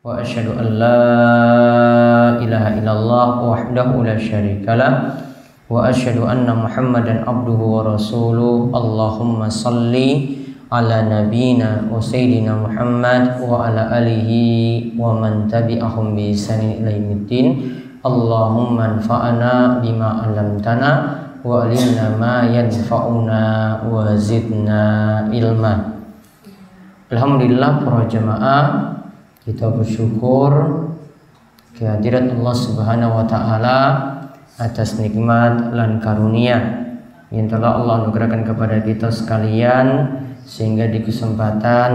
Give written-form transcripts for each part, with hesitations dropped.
wa asyhadu an la ilaha illallah wahdahu la syarikalah wa asyhadu anna Muhammadan abduhu wa rasuluh. Allahumma salli ala nabiyyina wa sayyidina Muhammad wa ala alihi wa man tabi'ahum bi ihsanin ila yaumiddin. Allahumma anfa'na bima 'allamtana wa 'allimna ma yanfa'una wa zidna ilma. Alhamdulillah para jamaah, kita bersyukur kehadirat Allah Subhanahu wa taala atas nikmat lan karunia yang telah Allah anugerahkan kepada kita sekalian, sehingga di kesempatan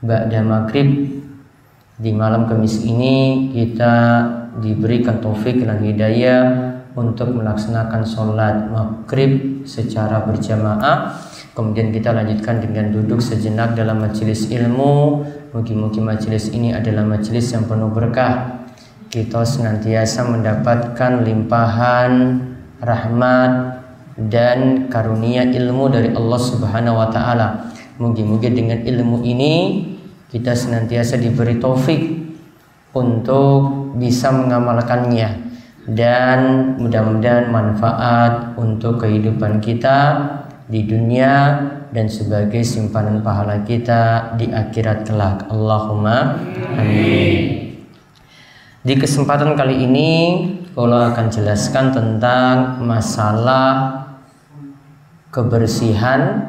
ba'da maghrib di malam Kamis ini kita diberikan taufik dan hidayah untuk melaksanakan sholat maghrib secara berjamaah. Kemudian kita lanjutkan dengan duduk sejenak dalam majelis ilmu. Mugi-mugi majelis ini adalah majelis yang penuh berkah. Kita senantiasa mendapatkan limpahan rahmat dan karunia ilmu dari Allah Subhanahu wa taala. Mugi-mugi dengan ilmu ini kita senantiasa diberi taufik untuk bisa mengamalkannya, dan mudah-mudahan manfaat untuk kehidupan kita di dunia dan sebagai simpanan pahala kita di akhirat kelak. Allahumma amin. Di kesempatan kali ini Allah akan jelaskan tentang masalah kebersihan,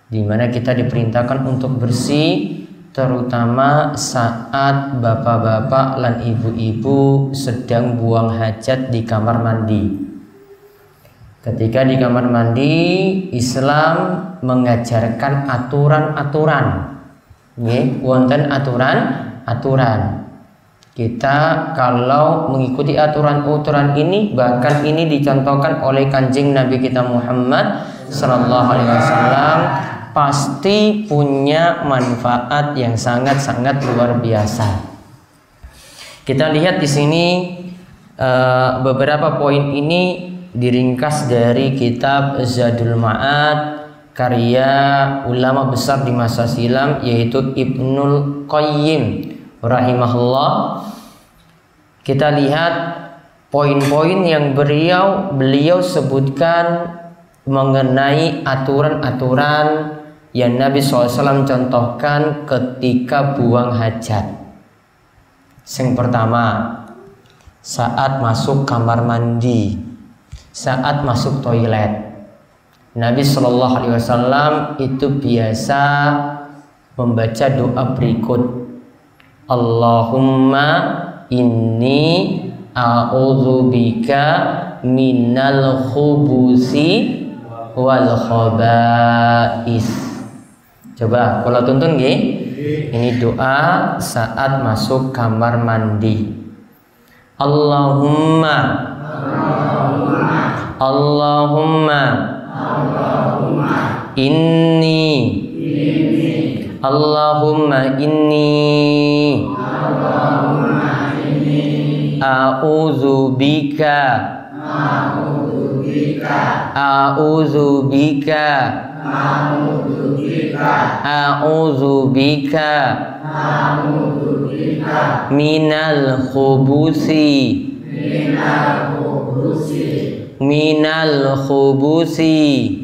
di mana kita diperintahkan untuk bersih, terutama saat bapak-bapak dan ibu-ibu sedang buang hajat di kamar mandi. Ketika di kamar mandi, Islam mengajarkan aturan-aturan. Wonten aturan-aturan. Kita kalau mengikuti aturan-aturan ini, bahkan ini dicontohkan oleh Kanjeng Nabi kita Muhammad sallallahu alaihi wasallam, pasti punya manfaat yang sangat-sangat luar biasa. Kita lihat di sini beberapa poin ini diringkas dari kitab Zadul Ma'ad karya ulama besar di masa silam, yaitu Ibnul Qayyim rahimahullah. Kita lihat poin-poin yang beliau sebutkan mengenai aturan-aturan yang Nabi SAW contohkan ketika buang hajat. Yang pertama, saat masuk kamar mandi, saat masuk toilet, Nabi Shallallahu Alaihi Wasallam itu biasa membaca doa berikut: Allahumma inni a'udzubika minal khubusi wal khaba'is. Coba kalau tuntun nggih. Ini doa saat masuk kamar mandi. Allahumma inni Allahumma inni a'udzubika minal khubusi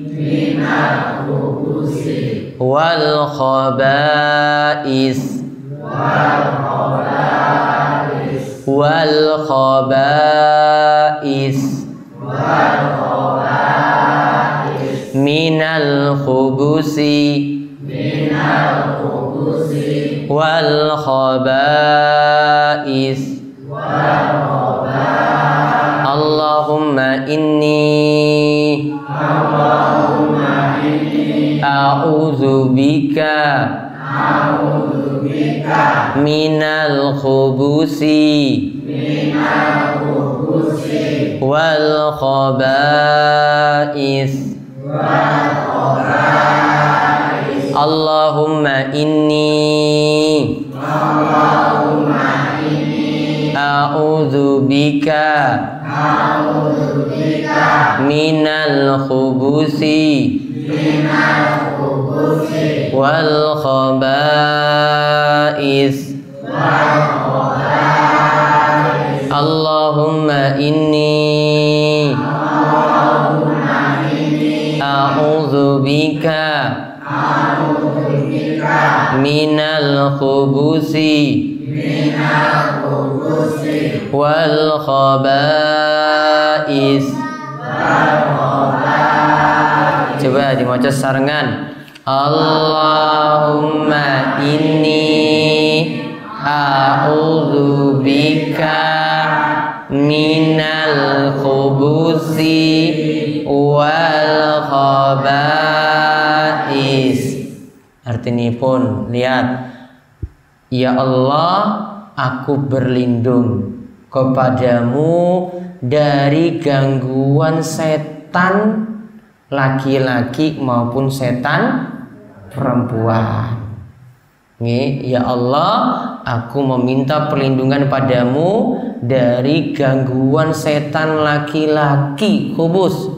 wal khaba'is minal khubusi wal khaba'is. Allahumma inni a'udzubika minal khubusi wal khaba'is. Allahumma inni a'udzubika minal khubusi wal khaba'is. bika minal khubusi wal khaba'is. Coba dimaca sarengan. Allahumma inni a'udzu bika minal khubusi wal khaba'is. Artinya pun lihat, ya Allah, aku berlindung kepadamu dari gangguan setan laki-laki maupun setan perempuan. Nih, ya Allah, aku meminta perlindungan padamu dari gangguan setan laki-laki, khubus,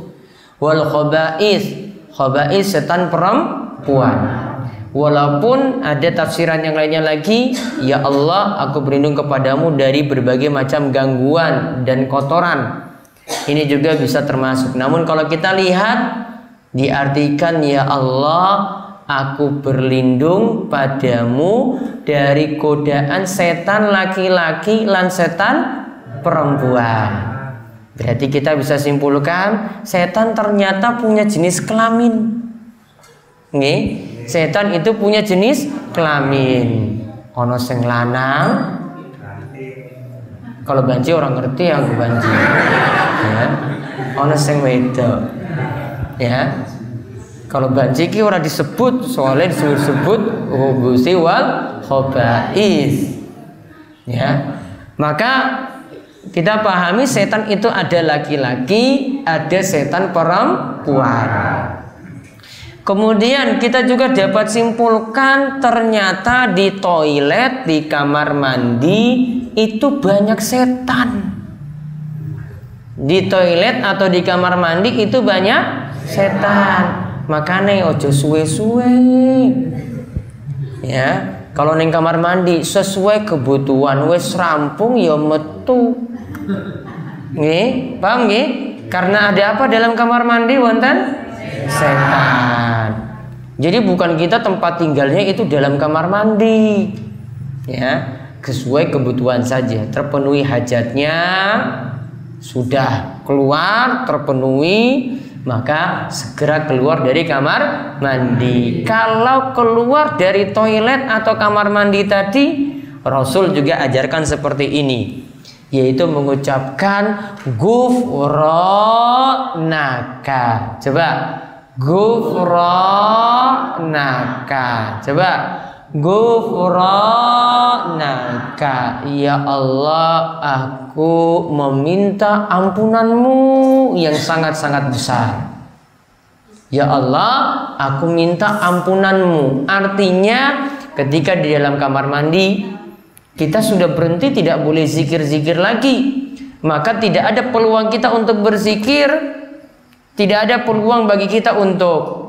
wal khaba'is, khaba'is setan perempuan. Walaupun ada tafsiran yang lainnya lagi, ya Allah, aku berlindung kepadamu dari berbagai macam gangguan dan kotoran. Ini juga bisa termasuk. Namun kalau kita lihat, diartikan ya Allah, aku berlindung padamu dari godaan setan laki-laki lan setan perempuan. Berarti kita bisa simpulkan, setan ternyata punya jenis kelamin. Nih, setan itu punya jenis kelamin. Ono sing lanang. Kalau banci orang ngerti, aku banci. Ya. Ono sing wedok. Ya. Kalau banci ki ora disebut, soalnya disebut khubusi wal khaba'is. Ya. Maka kita pahami setan itu ada laki-laki, ada setan perempuan. Kemudian kita juga dapat simpulkan ternyata di toilet, di kamar mandi itu banyak setan. Di toilet atau di kamar mandi itu banyak setan. Makanya ojo suwe-suwe. Ya, kalau neng kamar mandi sesuai kebutuhan wes rampung ya metu. Nggih, paham nggih? Karena ada apa dalam kamar mandi wonten? Setan. Jadi bukan kita tempat tinggalnya itu dalam kamar mandi. Ya, sesuai kebutuhan saja. Terpenuhi hajatnya, sudah keluar terpenuhi, maka segera keluar dari kamar mandi. Kalau keluar dari toilet atau kamar mandi tadi, Rasul juga ajarkan seperti ini, yaitu mengucapkan ghufranaka. Coba ghufranaka. Coba ghufranaka. Ya Allah, aku meminta ampunanmu yang sangat-sangat besar. Ya Allah, aku minta ampunanmu. Artinya ketika di dalam kamar mandi kita sudah berhenti, tidak boleh zikir-zikir lagi. Maka tidak ada peluang kita untuk berzikir. Tidak ada peluang bagi kita untuk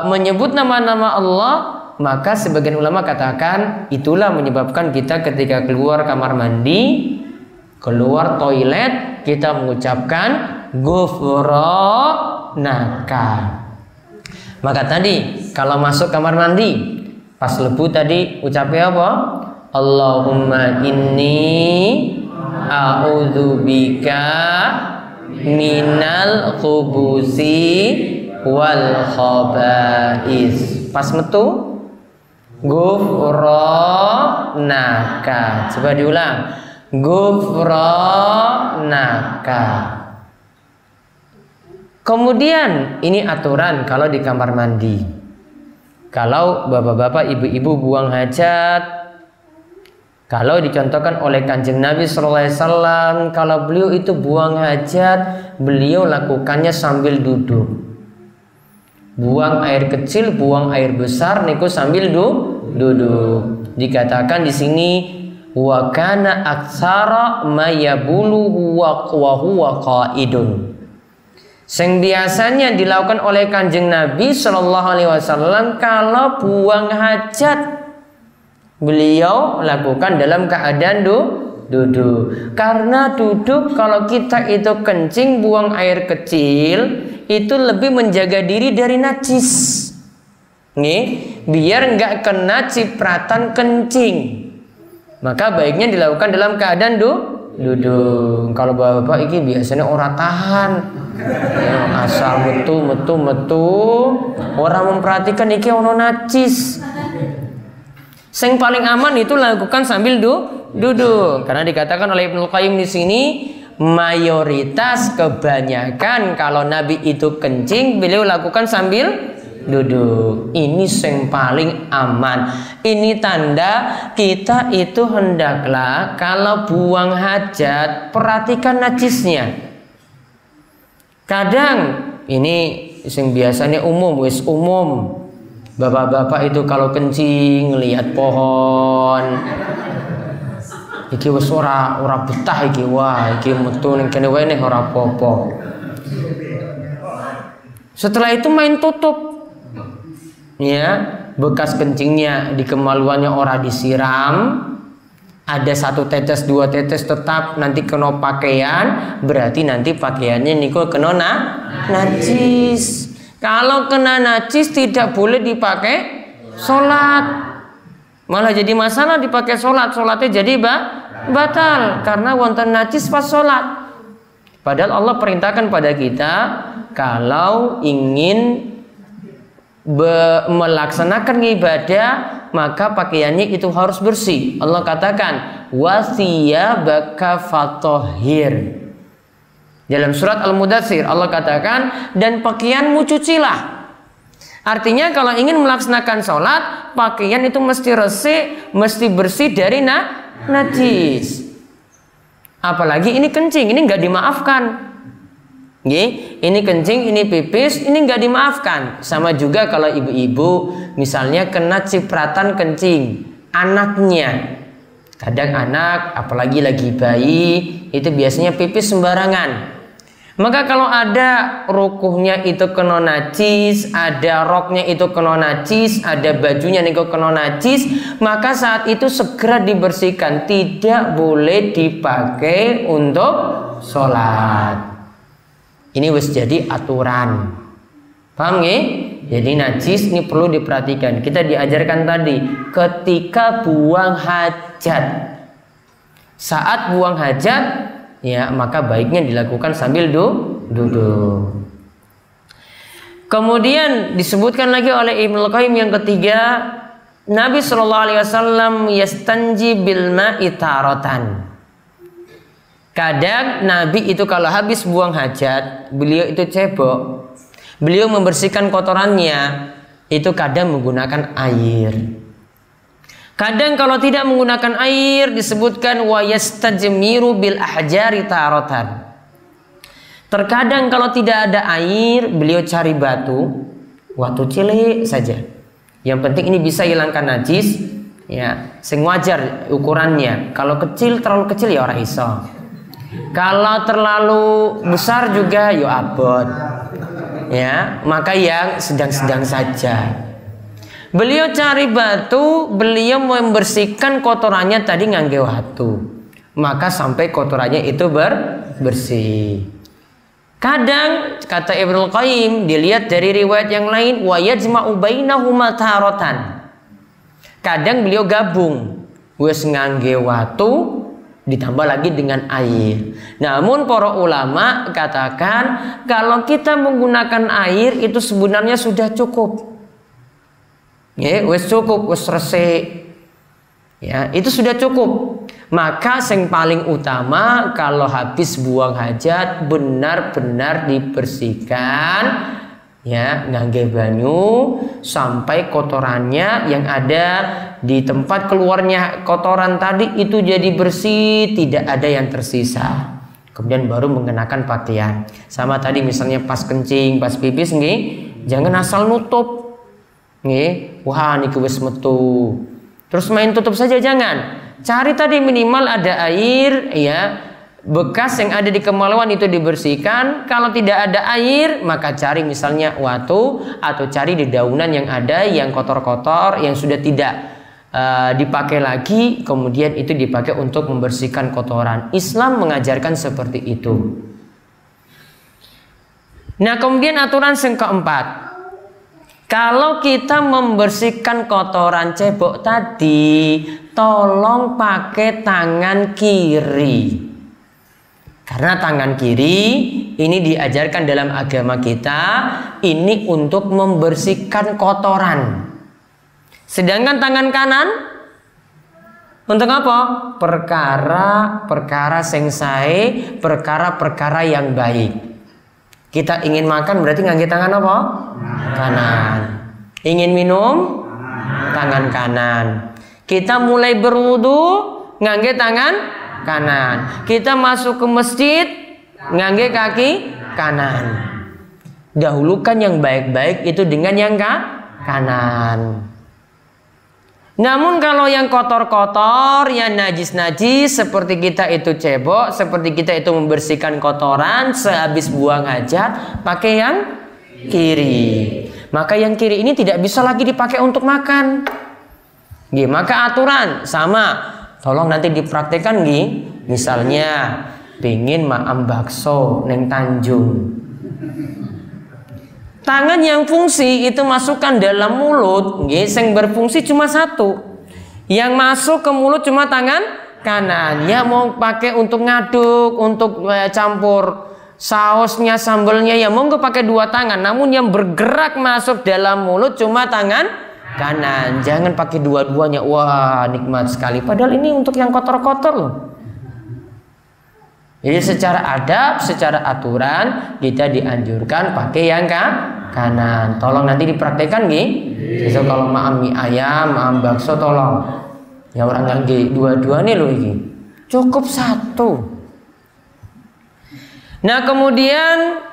menyebut nama-nama Allah. Maka sebagian ulama katakan itulah menyebabkan kita ketika keluar kamar mandi, keluar toilet, kita mengucapkan ghufranaka. Maka tadi kalau masuk kamar mandi, pas lebu tadi ucapnya apa? Allahumma inni a'udzubika minal khubusi wal khaba'is. Pas metu ghufranaka. Coba diulang. Ghufranaka. Kemudian ini aturan kalau di kamar mandi. Kalau bapak-bapak, ibu-ibu buang hajat, kalau dicontohkan oleh Kanjeng Nabi SAW, kalau beliau itu buang hajat, beliau lakukannya sambil duduk. Buang air kecil, buang air besar, niku sambil duduk. Dikatakan di sini, wa kana aktsara ma yabulu wa huwa qaidun. Yang biasanya dilakukan oleh Kanjeng Nabi SAW kalau buang hajat, beliau lakukan dalam keadaan duduk. Karena duduk, kalau kita itu kencing buang air kecil, itu lebih menjaga diri dari najis. Nih, biar nggak kena cipratan kencing. Maka baiknya dilakukan dalam keadaan duduk. Kalau bapak ini biasanya orang tahan, ya, asal metu, orang memperhatikan iki ono najis. Yang paling aman itu lakukan sambil duduk, karena dikatakan oleh Ibnu Qayyim di sini mayoritas kebanyakan kalau Nabi itu kencing beliau lakukan sambil duduk. Ini yang paling aman. Ini tanda kita itu hendaklah kalau buang hajat perhatikan najisnya. Kadang ini yang biasanya umum. Bapak-bapak itu kalau kencing ngelihat pohon, iki wis ora betah iki, wah iki metu ning kene wae nih ora apa-apa. Setelah itu main tutup. Ya, bekas kencingnya di kemaluannya ora disiram, ada 1 tetes 2 tetes tetap nanti kena pakaian, berarti nanti pakaiannya niku kena najis. Kalau kena najis tidak boleh dipakai sholat, malah jadi masalah dipakai sholatnya jadi batal karena wonten najis pas sholat. Padahal Allah perintahkan pada kita kalau ingin melaksanakan ibadah maka pakaiannya itu harus bersih. Allah katakan wasiyabaka fatahhir. Dalam surat Al-Mudatsir Allah katakan dan pakaianmu cucilah. Artinya kalau ingin melaksanakan sholat pakaian itu mesti resik, mesti bersih dari najis. Apalagi ini kencing, ini nggak dimaafkan. Ini kencing, ini pipis, ini nggak dimaafkan. Sama juga kalau ibu-ibu misalnya kena cipratan kencing anaknya. Kadang anak apalagi lagi bayi itu biasanya pipis sembarangan. Maka kalau ada rukuhnya itu kena najis, ada roknya itu kena najis, ada bajunya niku kena najis, maka saat itu segera dibersihkan, tidak boleh dipakai untuk sholat. Ini wis jadi aturan. Paham nggih? Jadi najis ini perlu diperhatikan. Kita diajarkan tadi ketika buang hajat. Saat buang hajat ya maka baiknya dilakukan sambil duduk. Kemudian disebutkan lagi oleh Ibnu Qayyim yang ketiga, Nabi sallallahu alaihi wasallam yastanji bil ma'i taratan. Kadang Nabi itu kalau habis buang hajat, beliau itu cebok. Beliau membersihkan kotorannya itu kadang menggunakan air. Kadang kalau tidak menggunakan air disebutkan wa yastajmiru bil ahjari taratan. Terkadang kalau tidak ada air beliau cari batu cilik saja. Yang penting ini bisa hilangkan najis ya, sing wajar ukurannya. Kalau kecil terlalu kecil ya ora iso. Kalau terlalu besar juga yo abot. Ya, maka yang sedang-sedang saja. Beliau cari batu, beliau membersihkan kotorannya tadi ngangge watu. Maka sampai kotorannya itu bersih. Kadang kata Ibnu Qayyim dilihat dari riwayat yang lain wa yajma'u bainahuma taratan. Kadang beliau gabung, wis ngangge watu ditambah lagi dengan air. Namun para ulama katakan kalau kita menggunakan air itu sebenarnya sudah cukup. Ya, wis cukup, wis resik. Ya, itu sudah cukup. Maka yang paling utama kalau habis buang hajat benar-benar dibersihkan ya, ngangge banyu sampai kotorannya yang ada di tempat keluarnya kotoran tadi itu jadi bersih, tidak ada yang tersisa. Kemudian baru mengenakan pakaian. Sama tadi misalnya pas kencing, pas pipis nggih, jangan asal nutup. Nggih, wah niki wis metu. Terus main tutup saja jangan. Cari tadi minimal ada air ya. Bekas yang ada di kemaluan itu dibersihkan. Kalau tidak ada air maka cari misalnya watu atau cari di daunan yang ada yang kotor-kotor yang sudah tidak dipakai lagi, kemudian itu dipakai untuk membersihkan kotoran. Islam mengajarkan seperti itu. Nah, kemudian aturan yang keempat, kalau kita membersihkan kotoran cebok tadi, tolong pakai tangan kiri. Karena tangan kiri ini diajarkan dalam agama kita, ini untuk membersihkan kotoran. Sedangkan tangan kanan untuk apa? Perkara-perkara sing sae, perkara-perkara yang baik. Kita ingin makan berarti ngangge tangan apa? Kanan. Ingin minum? Tangan kanan. Kita mulai berwudu ngangge tangan kanan. Kita masuk ke masjid ngangge kaki kanan. Dahulukan yang baik-baik itu dengan yang kanan. Namun kalau yang kotor-kotor, yang najis-najis, seperti kita itu cebok, seperti kita itu membersihkan kotoran, sehabis buang hajat, pakai yang kiri. Maka yang kiri ini tidak bisa lagi dipakai untuk makan. Maka aturan sama, tolong nanti dipraktekkan misalnya pingin maam bakso neng Tanjung. Tangan yang fungsi itu masukkan dalam mulut, yang berfungsi cuma satu. Yang masuk ke mulut cuma tangan kanan. Ya mau pakai untuk ngaduk, untuk campur sausnya, sambelnya, ya monggo pakai dua tangan. Namun yang bergerak masuk dalam mulut cuma tangan kanan. Jangan pakai dua-duanya. Wah, nikmat sekali. Padahal ini untuk yang kotor-kotor loh. Jadi secara adab, secara aturan kita dianjurkan pakai yang kanan. Tolong nanti dipraktekkan Besok kalau maam mie ayam, maam bakso tolong. Ya orang ngangge dua-dua nih loh ini. Cukup satu. Nah, kemudian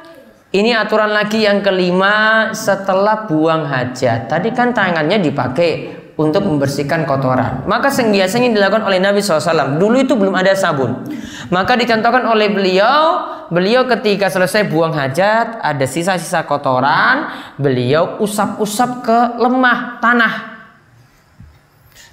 ini aturan lagi yang kelima setelah buang hajat. Tadi kan tangannya dipakai untuk membersihkan kotoran. Maka yang biasanya dilakukan oleh Nabi SAW. Dulu itu belum ada sabun. Maka dicontohkan oleh beliau ketika selesai buang hajat, ada sisa-sisa kotoran, beliau usap-usap ke lemah tanah.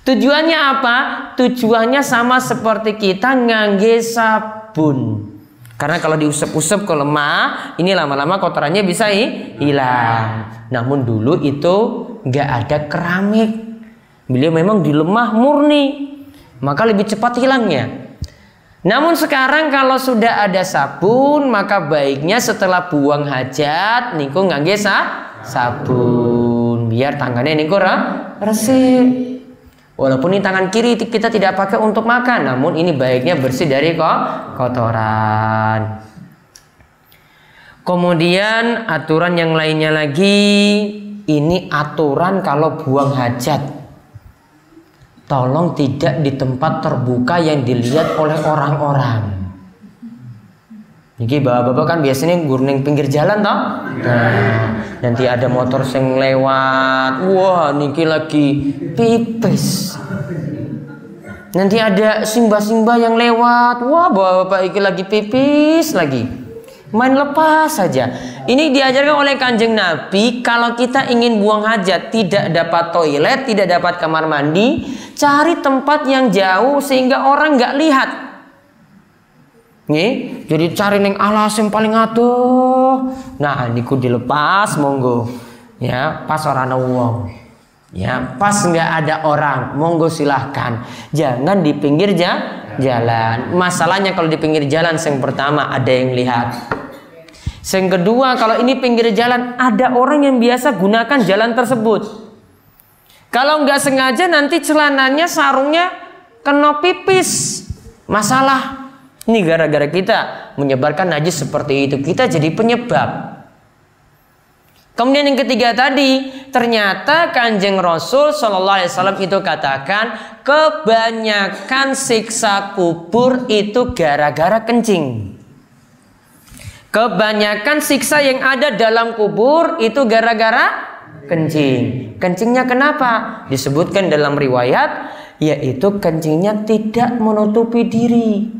Tujuannya apa? Tujuannya sama seperti kita ngangge sabun. Karena kalau diusap-usap ke lemah, ini lama-lama kotorannya bisa hilang. Namun dulu itu nggak ada keramik. Beliau memang di lemah murni, maka lebih cepat hilangnya. Namun sekarang kalau sudah ada sabun, maka baiknya setelah buang hajat niku ngangge sabun biar tangannya niku resik. Walaupun ini tangan kiri kita tidak pakai untuk makan, namun ini baiknya bersih dari kotoran. Kemudian aturan yang lainnya lagi, ini aturan kalau buang hajat. Tolong tidak di tempat terbuka yang dilihat oleh orang-orang. Jadi bapak-bapak kan biasanya gurning pinggir jalan toh. Nah, nanti ada motor sing lewat. Wah, niki lagi pipis. Nanti ada simba-simba yang lewat. Wah, bapak iki lagi pipis lagi. Main lepas saja. Ini diajarkan oleh Kanjeng Nabi, kalau kita ingin buang hajat, tidak dapat toilet, tidak dapat kamar mandi, cari tempat yang jauh sehingga orang nggak lihat. Nih, jadi cari neng alas yang paling aduh. Nah, niku dilepas monggo. Ya, pas orang wong. Ya, pas nggak ada orang, monggo silahkan. Jangan di pinggir jalan. Masalahnya kalau di pinggir jalan, yang pertama ada yang lihat. Yang kedua, kalau ini pinggir jalan, ada orang yang biasa gunakan jalan tersebut. Kalau nggak sengaja nanti celananya, sarungnya kena pipis. Masalah. Ini gara-gara kita menyebarkan najis seperti itu. Kita jadi penyebab. Kemudian yang ketiga tadi, ternyata Kanjeng Rasul Shallallahu Alaihi Wasallam itu katakan kebanyakan siksa kubur itu gara-gara kencing. Kebanyakan siksa yang ada dalam kubur itu gara-gara kencing. Kencingnya kenapa? Disebutkan dalam riwayat, yaitu kencingnya tidak menutupi diri.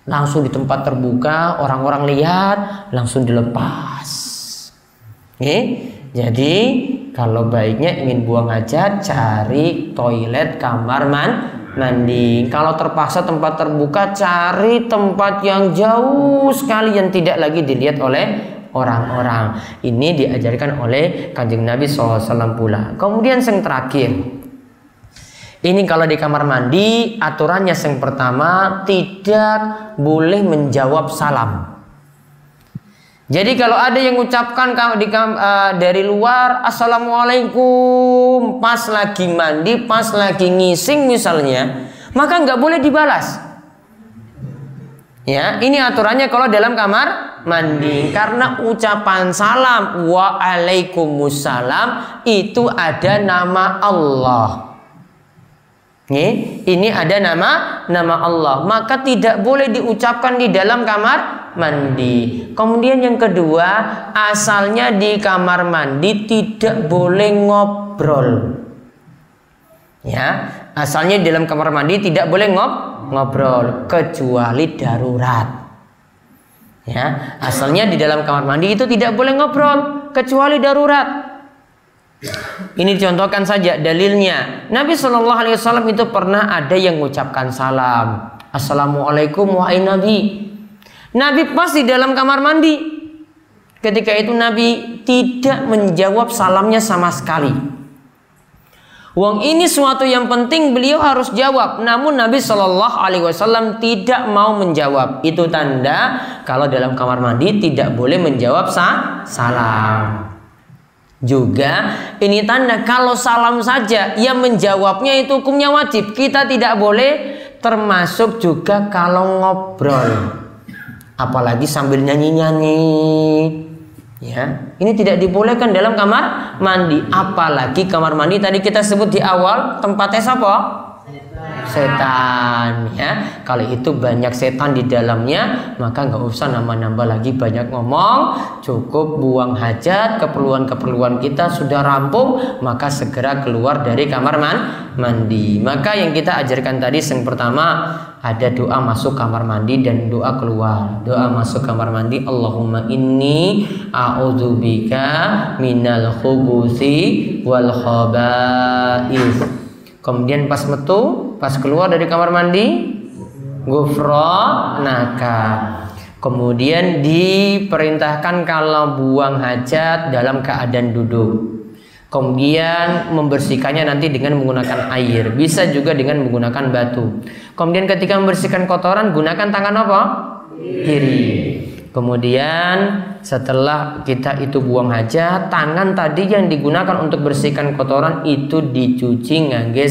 Langsung di tempat terbuka, orang-orang lihat, langsung dilepas. Jadi kalau baiknya ingin buang hajat, cari toilet, kamar mandi. Kalau terpaksa tempat terbuka, cari tempat yang jauh sekali yang tidak lagi dilihat oleh orang-orang. Ini diajarkan oleh Kanjeng Nabi SAW pula. Kemudian yang terakhir, ini kalau di kamar mandi aturannya yang pertama tidak boleh menjawab salam. Jadi kalau ada yang mengucapkan dari luar assalamualaikum pas lagi mandi, pas lagi ngising misalnya, maka nggak boleh dibalas. Ya, ini aturannya kalau dalam kamar mandi. Karena ucapan salam waalaikumsalam itu ada nama Allah. Ini ada nama Allah, maka tidak boleh diucapkan di dalam kamar mandi. Kemudian yang kedua, asalnya di kamar mandi tidak boleh ngobrol. Ya, asalnya di dalam kamar mandi tidak boleh ngobrol kecuali darurat. Ya, asalnya di dalam kamar mandi itu tidak boleh ngobrol kecuali darurat. Ini dicontohkan saja dalilnya. Nabi SAW itu pernah ada yang mengucapkan salam, assalamualaikum wahai Nabi. Nabi pas di dalam kamar mandi. Ketika itu Nabi tidak menjawab salamnya sama sekali. Wong ini suatu yang penting beliau harus jawab. Namun Nabi SAW tidak mau menjawab. Itu tanda kalau dalam kamar mandi tidak boleh menjawab salam. Juga ini tanda kalau salam saja yang menjawabnya itu hukumnya wajib. Kita tidak boleh, termasuk juga kalau ngobrol, apalagi sambil nyanyi-nyanyi. Ya, ini tidak dibolehkan dalam kamar mandi. Apalagi kamar mandi tadi kita sebut di awal tempatnya siapa? Setan. Ya, kalau itu banyak setan di dalamnya, maka nggak usah nambah-nambah lagi banyak ngomong. Cukup buang hajat, keperluan kita sudah rampung, maka segera keluar dari kamar mandi. Maka yang kita ajarkan tadi yang pertama ada doa masuk kamar mandi dan doa keluar. Doa masuk kamar mandi, Allahumma inni a'udzubika minal khubuthi wal khaba'ith. Kemudian pas metu, pas keluar dari kamar mandi, ghufranaka. Kemudian diperintahkan kalau buang hajat dalam keadaan duduk. Kemudian membersihkannya nanti dengan menggunakan air. Bisa juga dengan menggunakan batu. Kemudian ketika membersihkan kotoran, gunakan tangan apa? Kiri. Kemudian setelah kita itu buang hajat, tangan tadi yang digunakan untuk bersihkan kotoran itu dicuci ngangge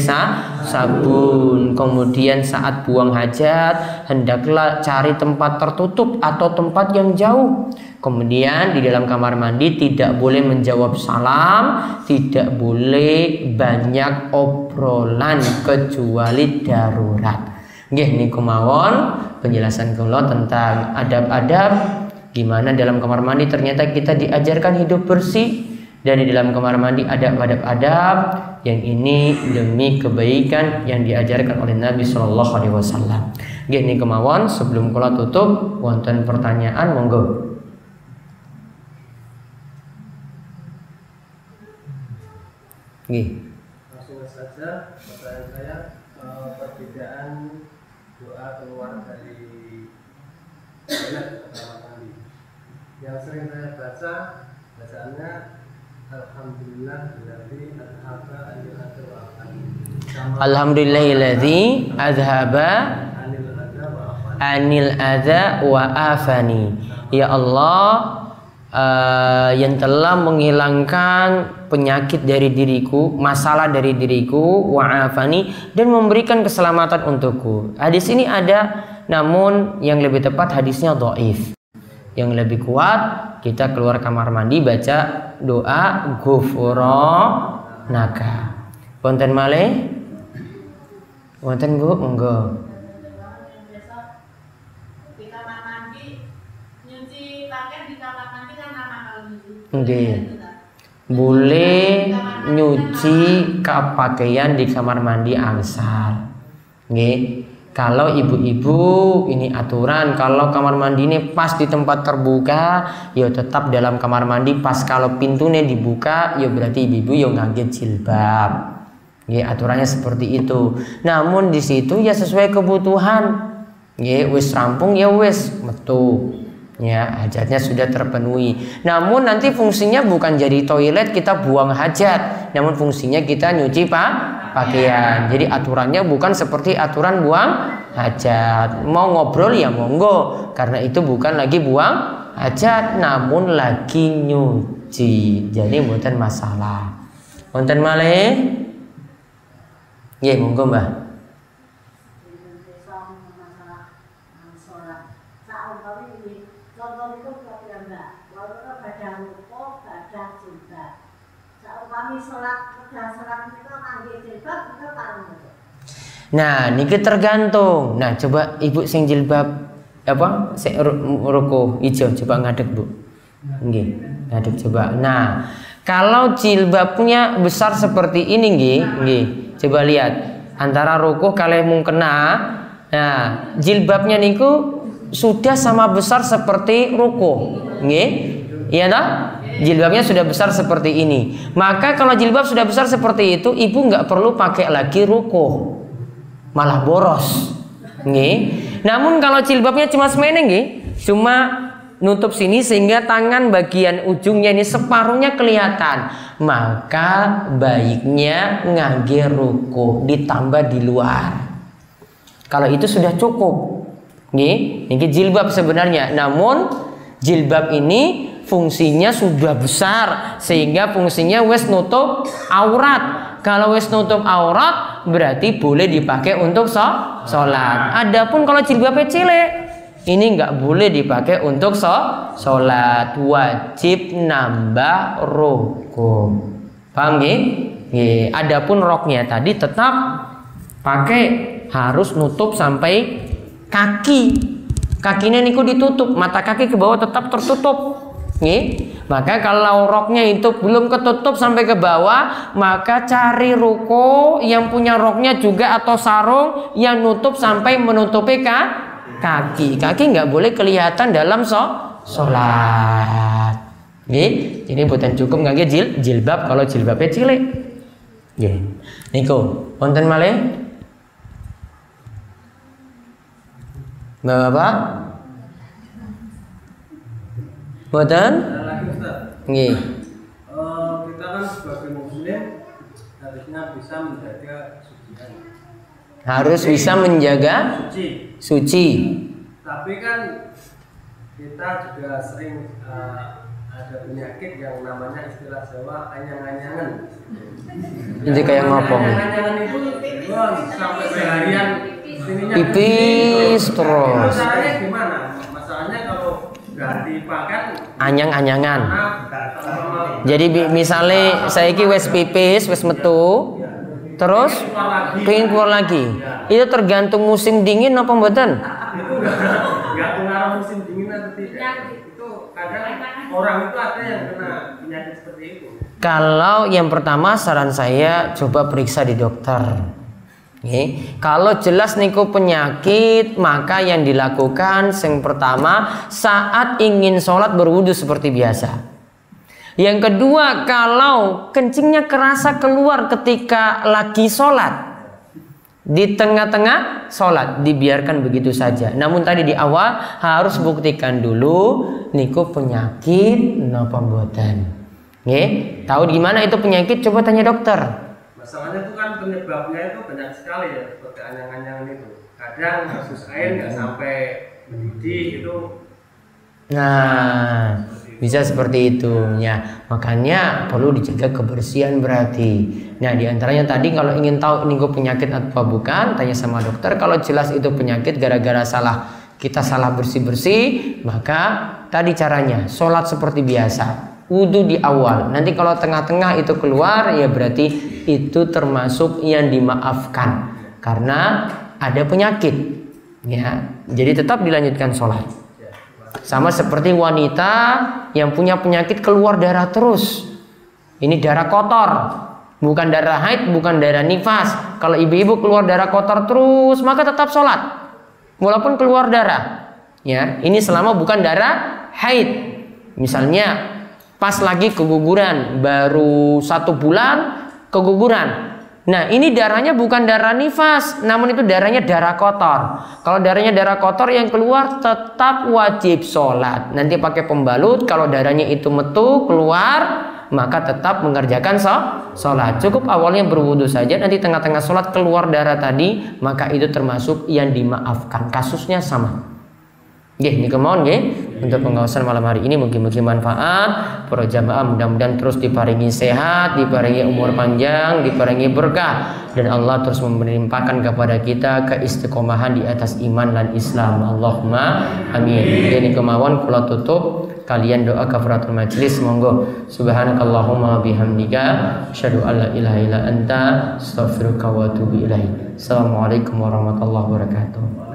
sabun. Kemudian saat buang hajat hendaklah cari tempat tertutup atau tempat yang jauh. Kemudian di dalam kamar mandi tidak boleh menjawab salam, tidak boleh banyak obrolan kecuali darurat. Nggih niku mawon penjelasan kula tentang adab-adab gimana dalam kamar mandi ternyata kita diajarkan hidup bersih, dan di dalam kamar mandi ada adab-adab yang ini demi kebaikan yang diajarkan oleh Nabi Shallallahu Alaihi Wasallam. Nggih niku mawon, sebelum kula tutup wonten pertanyaan monggo. Nggih. Langsung saja pertanyaan saya, perbedaan doa keluar dari toilet atau kamar mandi. Yang sering saya baca bacaannya Alhamdulillahilladzi adhaba anil adha wa afani. Alhamdulillahilladzi adhaba anil adha wa afani. Ya Allah, yang telah menghilangkan penyakit dari diriku, masalah dari diriku, wa'afani, dan memberikan keselamatan untukku. Hadis ini ada, namun yang lebih tepat hadisnya dhaif. Yang lebih kuat, kita keluar kamar mandi baca doa ghufranaka. Wonten malih? Wonten Bu? Monggo. Nggih. Boleh nyuci pakaian di kamar mandi angsal. Nggih. Kalau ibu-ibu ini aturan, kalau kamar mandi ini pas di tempat terbuka, ya tetap dalam kamar mandi. Pas kalau pintunya dibuka, ya berarti ibu-ibu yang ngangge jilbab. Nggih, aturannya seperti itu. Namun di situ ya sesuai kebutuhan. Nggih, wis rampung ya wis metu. Ya, hajatnya sudah terpenuhi. Namun nanti fungsinya bukan jadi toilet kita buang hajat, namun fungsinya kita nyuci pakaian. Jadi aturannya bukan seperti aturan buang hajat. Mau ngobrol ya monggo, karena itu bukan lagi buang hajat, namun lagi nyuci. Jadi bukan masalah. Wonten malih? Nggih, monggo Mbah. Nah, niki tergantung. Nah, coba ibu sing jilbab apa? Sing ruko ijo, coba ngadeg, Bu. Nggih, ngadeg coba. Nah, kalau jilbabnya besar seperti ini nggih, coba lihat antara ruko kalih mungkena. Nah, jilbabnya niku sudah sama besar seperti ruko, nggih. Iya toh? Jilbabnya sudah besar seperti ini. Maka kalau jilbab sudah besar seperti itu, ibu nggak perlu pakai lagi ruko, malah boros, nggih. Namun kalau jilbabnya cuma semene nggih, cuma nutup sini sehingga tangan bagian ujungnya ini separuhnya kelihatan, maka baiknya ngangge ruko ditambah di luar. Kalau itu sudah cukup, nggih. Ini jilbab sebenarnya, namun jilbab ini fungsinya sudah besar sehingga fungsinya wes nutup aurat. Kalau wes nutup aurat berarti boleh dipakai untuk sholat. Adapun kalau jilbabnya cilik, ini nggak boleh dipakai untuk sholat. Wajib nambah ruko. Paham nggih? Adapun roknya tadi tetap pakai, harus nutup sampai kaki. Kakinya niku ditutup, mata kaki ke bawah tetap tertutup. Nih, maka kalau roknya itu belum ketutup sampai ke bawah, maka cari ruko yang punya roknya juga atau sarung yang nutup sampai menutupi kaki. Kaki nggak boleh kelihatan dalam sholat. Nih, ini bukan cukup nggak jilbab kalau jilbabnya cilik. Nih, niku, wonten malih, Bapak? Boten? Nggih. Kita kan sebagai muslim harusnya bisa menjaga kesucian. Harus bisa menjaga suci. Tapi kan kita juga sering ada penyakit yang namanya istilah Jawa anyang-anyangan. Jadi kayak ngopong. Anyang-anyangan itu sampai seharian pipis terus. Masalahnya gimana? Masalahnya kalau dipakai anyang-anyangan. Jadi misalnya saya ki wes pipis, wes metu, terus pengen keluar lagi. Itu tergantung musim dingin apa mboten? Itu enggak pengaruh musim dingin atau tidak. Itu kadang orang itu ada yang kena penyakit seperti itu. Kalau yang pertama saran saya coba periksa di dokter. Kalau jelas niku penyakit, maka yang dilakukan yang pertama saat ingin sholat berwudu seperti biasa. Yang kedua, kalau kencingnya kerasa keluar ketika lagi sholat, di tengah-tengah sholat, dibiarkan begitu saja. Namun tadi di awal harus buktikan dulu niku penyakit napa mboten. Tahu gimana itu penyakit? Coba tanya dokter. Masalahnya itu kan penyebabnya itu banyak sekali ya, seperti anyang-anyangan itu. Kadang kasus air nggak sampai mendidih itu. Nah, bisa seperti itu ya. Makanya perlu dijaga kebersihan berarti. Nah, diantaranya tadi kalau ingin tahu ini penyakit atau bukan, tanya sama dokter. Kalau jelas itu penyakit gara-gara kita salah bersih-bersih, maka tadi caranya sholat seperti biasa. Wudu di awal. Nanti kalau tengah-tengah itu keluar, ya berarti itu termasuk yang dimaafkan karena ada penyakit. Ya, jadi tetap dilanjutkan sholat. Sama seperti wanita yang punya penyakit keluar darah terus. Ini darah kotor, bukan darah haid, bukan darah nifas. Kalau ibu-ibu keluar darah kotor terus, maka tetap sholat, walaupun keluar darah. Ya, ini selama bukan darah haid. Misalnya pas lagi keguguran, baru 1 bulan keguguran, Nah, ini darahnya bukan darah nifas, namun itu darahnya darah kotor. Kalau darahnya darah kotor yang keluar tetap wajib sholat. Nanti pakai pembalut, kalau darahnya itu metu keluar, maka tetap mengerjakan sholat. Cukup awalnya berwudu saja, nanti tengah-tengah sholat keluar darah tadi, maka itu termasuk yang dimaafkan. Kasusnya sama. Ini kemauan untuk pengawasan malam hari ini mungkin manfaat. Para jamaah mudah-mudahan terus diparingi sehat, diparingi umur panjang, diparingi berkah, dan Allah terus melimpahkan kepada kita keistiqomahan di atas iman dan Islam. Allahumma amin. Ini kemauan kula tutup, kalian doa kafaratul majlis monggo. Subhanakallahumma bihamdika asyhadu an la ilaha illa anta astaghfiruka wa atubu ilaik. Assalamualaikum warahmatullahi wabarakatuh.